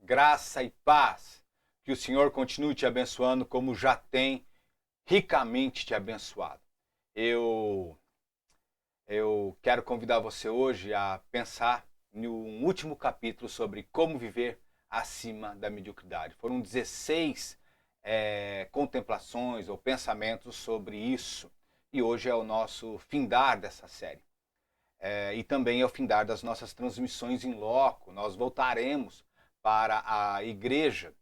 graça e paz. Que o Senhor continue te abençoando como já tem ricamente te abençoado. Eu quero convidar você hoje a pensar no último capítulo sobre como viver acima da mediocridade. Foram 16 contemplações ou pensamentos sobre isso. E hoje é o nosso findar dessa série. E também é o findar das nossas transmissões em loco. Nós voltaremos para a igreja,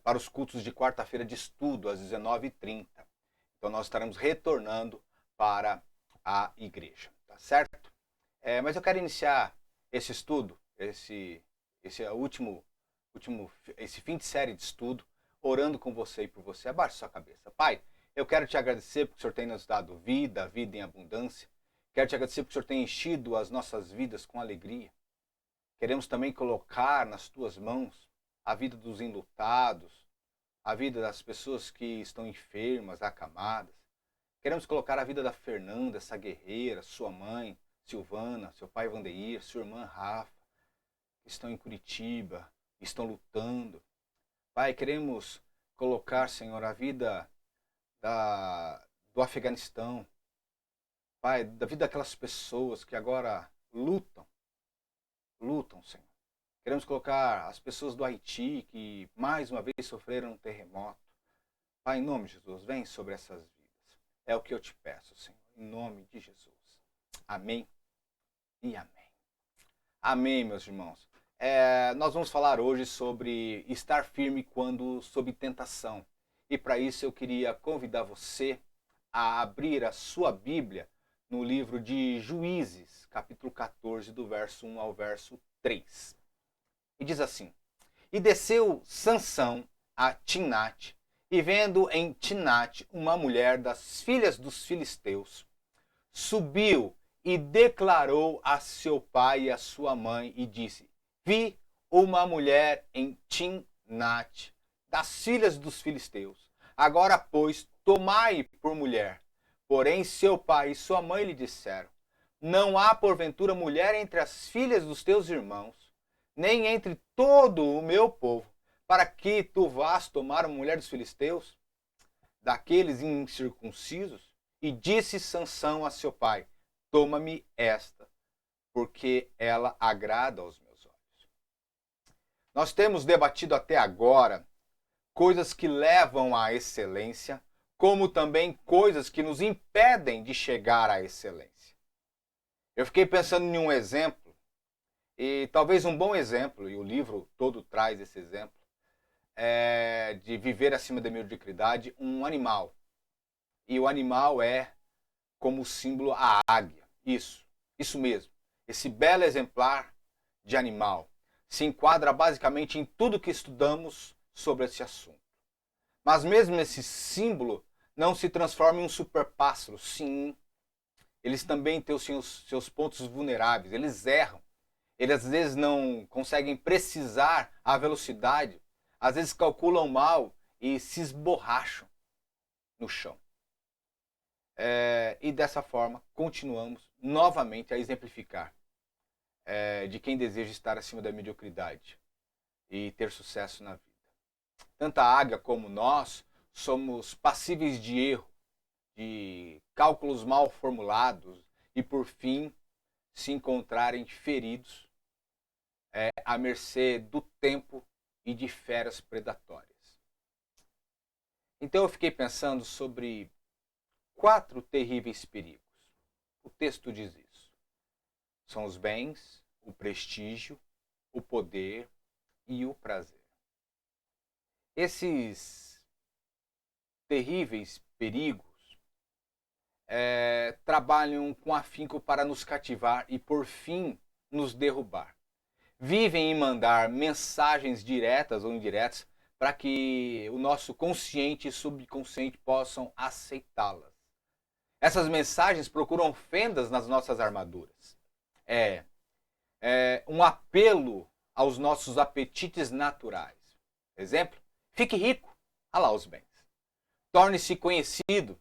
para os cultos de quarta-feira de estudo, às 19h30. Então nós estaremos retornando para a igreja, tá certo? Mas eu quero iniciar esse estudo, esse fim de série de estudo, orando com você e por você. Abaixe sua cabeça. Pai, eu quero te agradecer porque o Senhor tem nos dado vida, vida em abundância. Quero te agradecer porque o Senhor tem enchido as nossas vidas com alegria. Queremos também colocar nas tuas mãos a vida dos enlutados, a vida das pessoas que estão enfermas, acamadas. Queremos colocar a vida da Fernanda, essa guerreira, sua mãe, Silvana, seu pai Vandeir, sua irmã Rafa, que estão em Curitiba, estão lutando. Pai, queremos colocar, Senhor, a vida do Afeganistão. Pai, da vida daquelas pessoas que agora lutam, Senhor. Queremos colocar as pessoas do Haiti que mais uma vez sofreram um terremoto. Pai, em nome de Jesus, vem sobre essas vidas. É o que eu te peço, Senhor, em nome de Jesus. Amém e amém. Amém, meus irmãos. Nós vamos falar hoje sobre estar firme quando sob tentação. E para isso eu queria convidar você a abrir a sua Bíblia no livro de Juízes, capítulo 14, do verso 1 ao verso 3. E diz assim: E desceu Sansão a Timnate, e vendo em Timnate uma mulher das filhas dos filisteus, subiu e declarou a seu pai e a sua mãe, e disse: Vi uma mulher em Timnate, das filhas dos filisteus. Agora, pois, tomai por mulher. Porém, seu pai e sua mãe lhe disseram: Não há porventura mulher entre as filhas dos teus irmãos, nem entre todo o meu povo, para que tu vás tomar uma mulher dos filisteus, daqueles incircuncisos? E disse Sansão a seu pai: Toma-me esta, porque ela agrada aos meus olhos. Nós temos debatido até agora coisas que levam à excelência, como também coisas que nos impedem de chegar à excelência. Eu fiquei pensando em um exemplo, e talvez um bom exemplo, e o livro todo traz esse exemplo, de viver acima da mediocridade, um animal. E o animal é como símbolo a águia. Isso mesmo. Esse belo exemplar de animal se enquadra basicamente em tudo que estudamos sobre esse assunto. Mas mesmo esse símbolo não se transforma em um super pássaro. Sim, eles também têm os seus pontos vulneráveis, eles erram. Eles às vezes não conseguem precisar a velocidade, às vezes calculam mal e se esborracham no chão. E dessa forma continuamos novamente a exemplificar de quem deseja estar acima da mediocridade e ter sucesso na vida. Tanto a águia como nós somos passíveis de erro, de cálculos mal formulados e por fim se encontrarem feridos à mercê do tempo e de feras predatórias. Então eu fiquei pensando sobre 4 terríveis perigos. O texto diz isso. São os bens, o prestígio, o poder e o prazer. Esses terríveis perigos trabalham com afinco para nos cativar e por fim nos derrubar. Vivem em mandar mensagens diretas ou indiretas para que o nosso consciente e subconsciente possam aceitá-las. Essas mensagens procuram fendas nas nossas armaduras. Um apelo aos nossos apetites naturais. Exemplo, fique rico, olha lá os bens. Torne-se conhecido,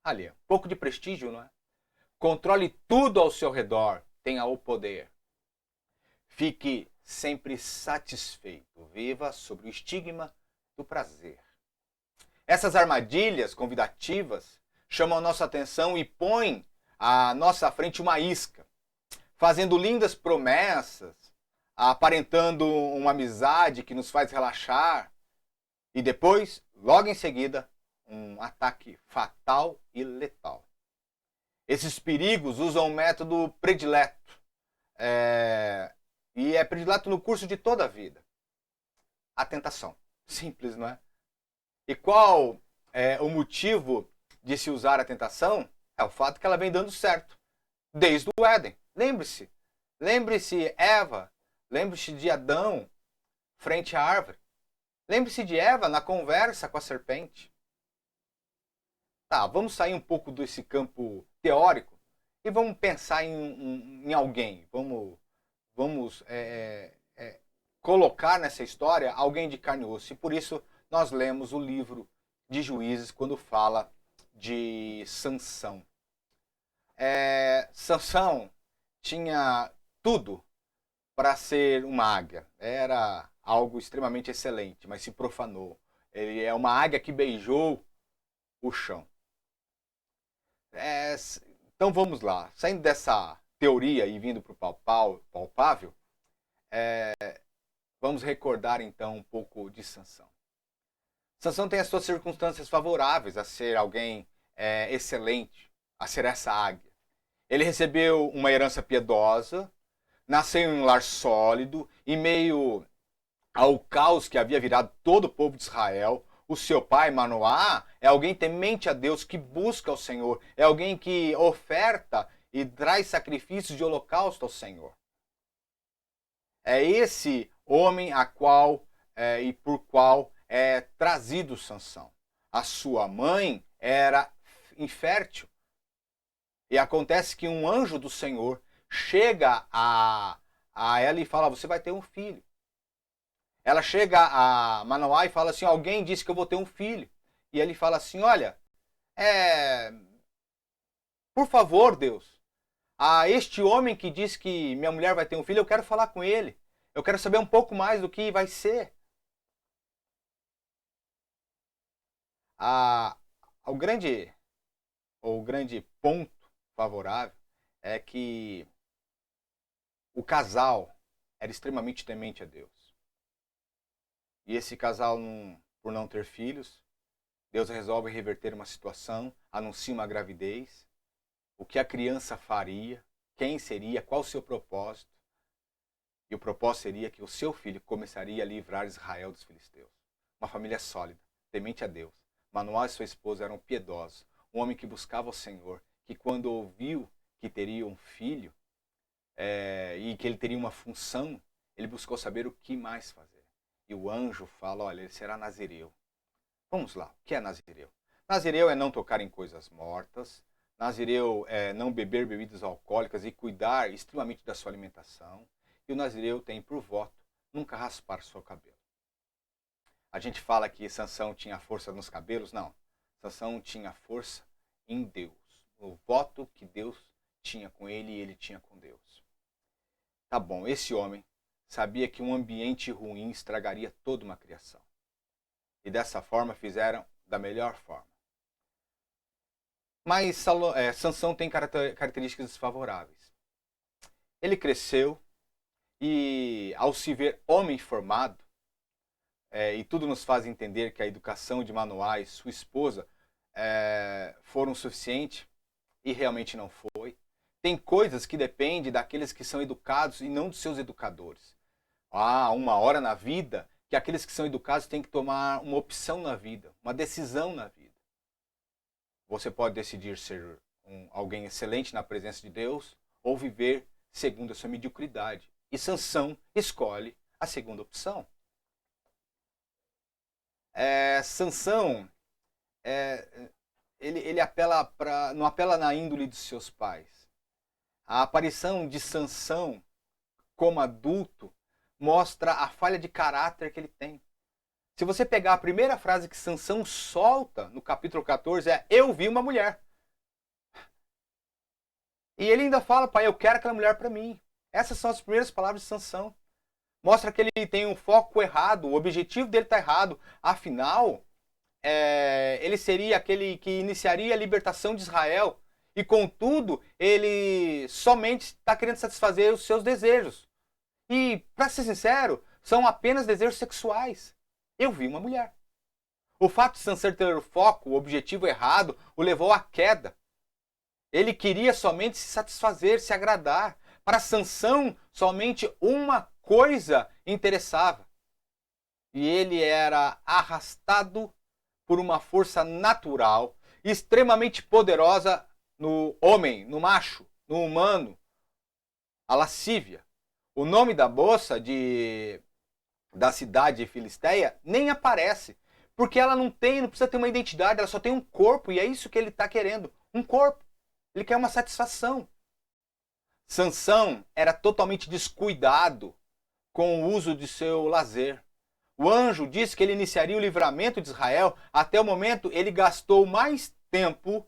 ali, um pouco de prestígio, não é? Controle tudo ao seu redor, tenha o poder. Fique sempre satisfeito. Viva sobre o estigma do prazer. Essas armadilhas convidativas chamam a nossa atenção e põem à nossa frente uma isca, fazendo lindas promessas, aparentando uma amizade que nos faz relaxar e depois, logo em seguida, um ataque fatal e letal. Esses perigos usam um método predileto, e é predileto no curso de toda a vida. A tentação. Simples, não é? E qual é o motivo de se usar a tentação? É o fato que ela vem dando certo, desde o Éden. Lembre-se. Lembre-se, Eva. Lembre-se de Adão frente à árvore. Lembre-se de Eva na conversa com a serpente. Tá, vamos sair um pouco desse campo teórico e vamos pensar em alguém. Vamos colocar nessa história alguém de carne e osso. E por isso nós lemos o livro de Juízes quando fala de Sansão. Sansão tinha tudo para ser uma águia. Era algo extremamente excelente, mas se profanou. Ele é uma águia que beijou o chão. Então vamos lá. Saindo dessa teoria e vindo para o palpável, vamos recordar então um pouco de Sansão. Sansão tem as suas circunstâncias favoráveis a ser alguém excelente, a ser essa águia. Ele recebeu uma herança piedosa, nasceu em um lar sólido, em meio ao caos que havia virado todo o povo de Israel. O seu pai, Manoá, é alguém temente a Deus, que busca o Senhor. É alguém que oferta e traz sacrifícios de holocausto ao Senhor. É esse homem a qual e por qual é trazido Sansão. A sua mãe era infértil. E acontece que um anjo do Senhor chega a ela e fala: você vai ter um filho. Ela chega a Manoá e fala assim: alguém disse que eu vou ter um filho. E ele fala assim: olha, por favor, Deus, a este homem que diz que minha mulher vai ter um filho, eu quero falar com ele. Eu quero saber um pouco mais do que vai ser. O grande ponto favorável é que o casal era extremamente temente a Deus. E esse casal, por não ter filhos, Deus resolve reverter uma situação, anuncia uma gravidez, o que a criança faria, quem seria, qual o seu propósito. E o propósito seria que o seu filho começaria a livrar Israel dos filisteus. Uma família sólida, temente a Deus. Manoá e sua esposa eram piedosos, um homem que buscava o Senhor, que quando ouviu que teria um filho e que ele teria uma função, ele buscou saber o que mais fazer. E o anjo fala: olha, ele será nazireu. Vamos lá, o que é nazireu? Nazireu é não tocar em coisas mortas. Nazireu é não beber bebidas alcoólicas e cuidar extremamente da sua alimentação. E o nazireu tem por voto nunca raspar seu cabelo. A gente fala que Sansão tinha força nos cabelos. Não. Sansão tinha força em Deus. O voto que Deus tinha com ele e ele tinha com Deus. Tá bom, esse homem sabia que um ambiente ruim estragaria toda uma criação. E dessa forma fizeram da melhor forma. Mas Sansão tem características desfavoráveis. Ele cresceu e, ao se ver homem formado, e tudo nos faz entender que a educação de Manoá e sua esposa foram suficientes, e realmente não foi. Tem coisas que dependem daqueles que são educados e não dos seus educadores. Há uma hora na vida que aqueles que são educados têm que tomar uma opção na vida, uma decisão na vida. Você pode decidir ser alguém excelente na presença de Deus ou viver segundo a sua mediocridade. E Sansão escolhe a segunda opção. Sansão, ele não apela na índole dos seus pais. A aparição de Sansão como adulto mostra a falha de caráter que ele tem. Se você pegar a primeira frase que Sansão solta no capítulo 14 eu vi uma mulher. E ele ainda fala: pai, eu quero aquela mulher para mim. Essas são as primeiras palavras de Sansão. Mostra que ele tem um foco errado, o objetivo dele está errado. Afinal, ele seria aquele que iniciaria a libertação de Israel. E contudo, ele somente está querendo satisfazer os seus desejos. E, para ser sincero, são apenas desejos sexuais. Eu vi uma mulher. O fato de Sansão ter o foco, o objetivo errado, o levou à queda. Ele queria somente se satisfazer, se agradar. Para Sansão, somente uma coisa interessava. E ele era arrastado por uma força natural, extremamente poderosa no homem, no macho, no humano, a lascívia. O nome da moça da cidade filisteia nem aparece, porque ela não precisa ter uma identidade, ela só tem um corpo, e é isso que ele está querendo, um corpo. Ele quer uma satisfação. Sansão era totalmente descuidado com o uso de seu lazer. O anjo disse que ele iniciaria o livramento de Israel. Até o momento, ele gastou mais tempo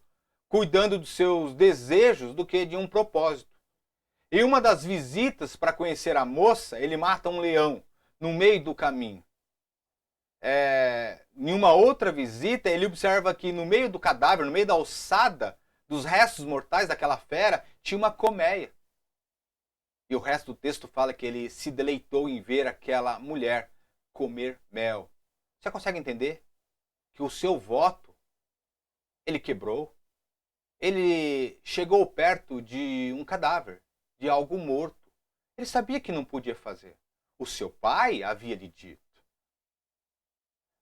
cuidando dos seus desejos do que de um propósito. Em uma das visitas para conhecer a moça, ele mata um leão no meio do caminho. Em uma outra visita, ele observa que no meio do cadáver, no meio da ossada dos restos mortais daquela fera, tinha uma colmeia. E o resto do texto fala que ele se deleitou em ver aquela mulher comer mel. Você consegue entender que o seu voto ele quebrou? Ele chegou perto de um cadáver, de algo morto. Ele sabia que não podia fazer. O seu pai havia lhe dito.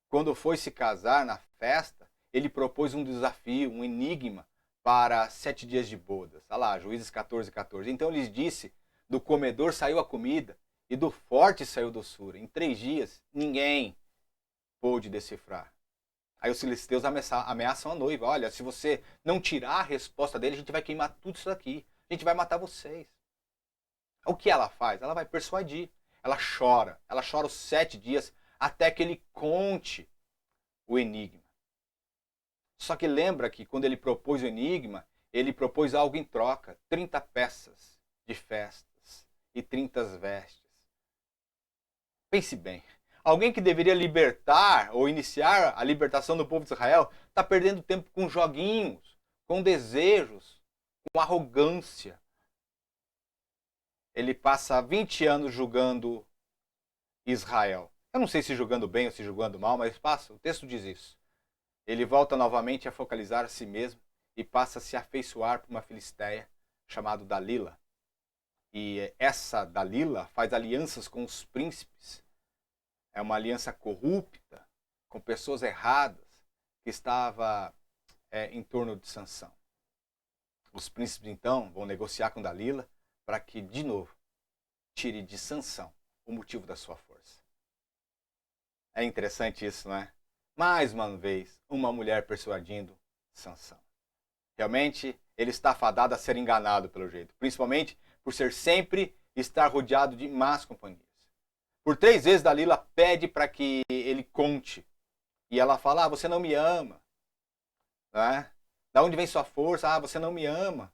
Quando foi se casar na festa, ele propôs um desafio, um enigma para 7 dias de bodas. Olha lá, Juízes 14:14. Então ele lhes disse: do comedor saiu a comida e do forte saiu doçura. Em 3 dias, ninguém pôde decifrar. Aí os filisteus ameaçam a noiva. Olha, se você não tirar a resposta dele, a gente vai queimar tudo isso daqui. A gente vai matar vocês. O que ela faz? Ela vai persuadir. Ela chora. Ela chora os 7 dias até que ele conte o enigma. Só que lembra que quando ele propôs o enigma, ele propôs algo em troca. 30 peças de festas e 30 vestes. Pense bem. Alguém que deveria libertar ou iniciar a libertação do povo de Israel está perdendo tempo com joguinhos, com desejos, com arrogância. Ele passa 20 anos julgando Israel. Eu não sei se julgando bem ou se julgando mal, mas passa, o texto diz isso. Ele volta novamente a focalizar a si mesmo e passa a se afeiçoar por uma filisteia chamada Dalila. E essa Dalila faz alianças com os príncipes. É uma aliança corrupta, com pessoas erradas, que estava em torno de Sansão. Os príncipes, então, vão negociar com Dalila para que, de novo, tire de Sansão o motivo da sua força. É interessante isso, não é? Mais uma vez, uma mulher persuadindo Sansão. Realmente, ele está fadado a ser enganado pelo jeito, principalmente por ser sempre estar rodeado de más companhias. Por 3 vezes Dalila pede para que ele conte. E ela fala, você não me ama. Não é? Da onde vem sua força? Você não me ama.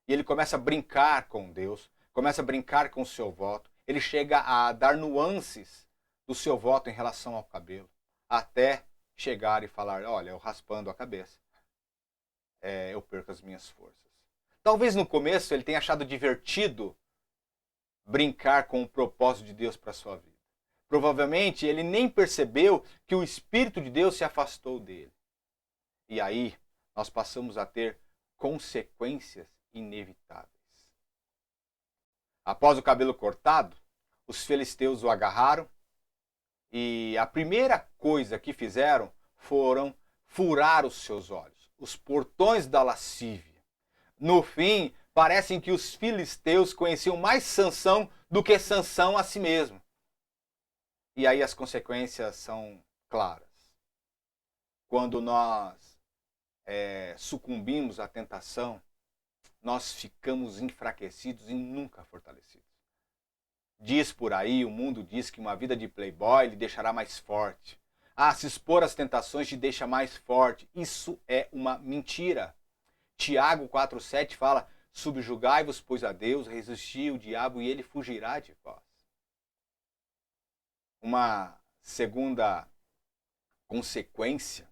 E ele começa a brincar com Deus, começa a brincar com o seu voto. Ele chega a dar nuances do seu voto em relação ao cabelo. Até chegar e falar, olha, eu raspando a cabeça, eu perco as minhas forças. Talvez no começo ele tenha achado divertido brincar com o propósito de Deus para a sua vida. Provavelmente ele nem percebeu que o Espírito de Deus se afastou dele. E aí nós passamos a ter consequências inevitáveis. Após o cabelo cortado, os filisteus o agarraram e a primeira coisa que fizeram foram furar os seus olhos, os portões da lascívia. No fim, parecem que os filisteus conheciam mais Sansão do que Sansão a si mesmo. E aí as consequências são claras. Quando nós sucumbimos à tentação, nós ficamos enfraquecidos e nunca fortalecidos. Diz por aí, o mundo diz que uma vida de playboy lhe deixará mais forte. Se expor às tentações te deixa mais forte. Isso é uma mentira. Tiago 4,7 fala, subjugai-vos, pois, a Deus, resisti o diabo e ele fugirá de vós. Uma segunda consequência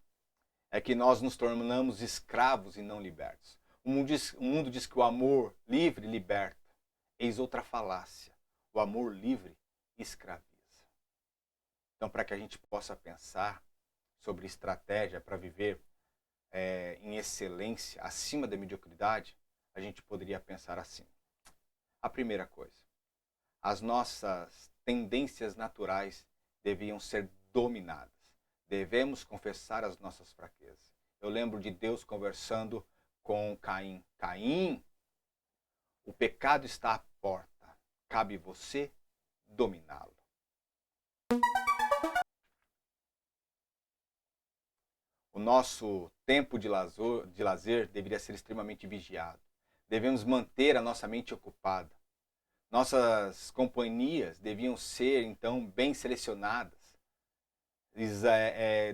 é que nós nos tornamos escravos e não libertos. O mundo diz que o amor livre liberta. Eis outra falácia. O amor livre escraviza. Então, para que a gente possa pensar sobre estratégia para viver em excelência, acima da mediocridade, a gente poderia pensar assim. A primeira coisa, as nossas tendências naturais deviam ser dominadas. Devemos confessar as nossas fraquezas. Eu lembro de Deus conversando com Caim. Caim, o pecado está à porta. Cabe você dominá-lo. O nosso tempo de lazer deveria ser extremamente vigiado. Devemos manter a nossa mente ocupada. Nossas companhias deviam ser, então, bem selecionadas.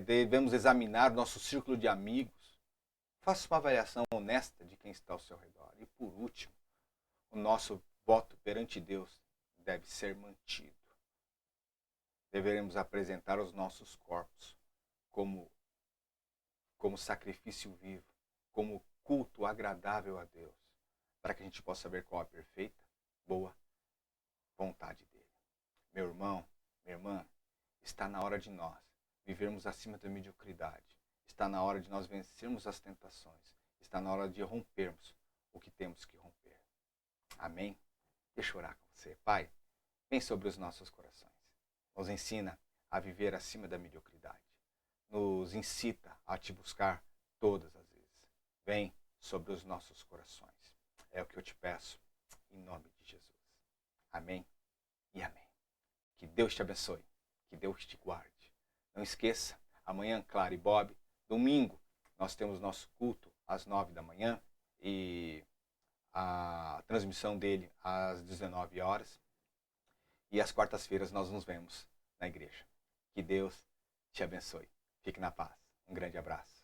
Devemos examinar nosso círculo de amigos. Faça uma avaliação honesta de quem está ao seu redor. E, por último, o nosso voto perante Deus deve ser mantido. Deveremos apresentar os nossos corpos como sacrifício vivo, como culto agradável a Deus, para que a gente possa ver qual a perfeita, boa vontade dele. Meu irmão, minha irmã, está na hora de nós vivermos acima da mediocridade. Está na hora de nós vencermos as tentações. Está na hora de rompermos o que temos que romper. Amém? Deixa eu orar com você. Pai, vem sobre os nossos corações. Nos ensina a viver acima da mediocridade. Nos incita a te buscar todas as vezes. Vem sobre os nossos corações. É o que eu te peço, em nome de Jesus. Amém e amém. Que Deus te abençoe. Que Deus te guarde. Não esqueça, amanhã, Clara e Bob, domingo, nós temos nosso culto às 9 da manhã e a transmissão dele às 19 horas. E às quartas-feiras nós nos vemos na igreja. Que Deus te abençoe. Fique na paz. Um grande abraço.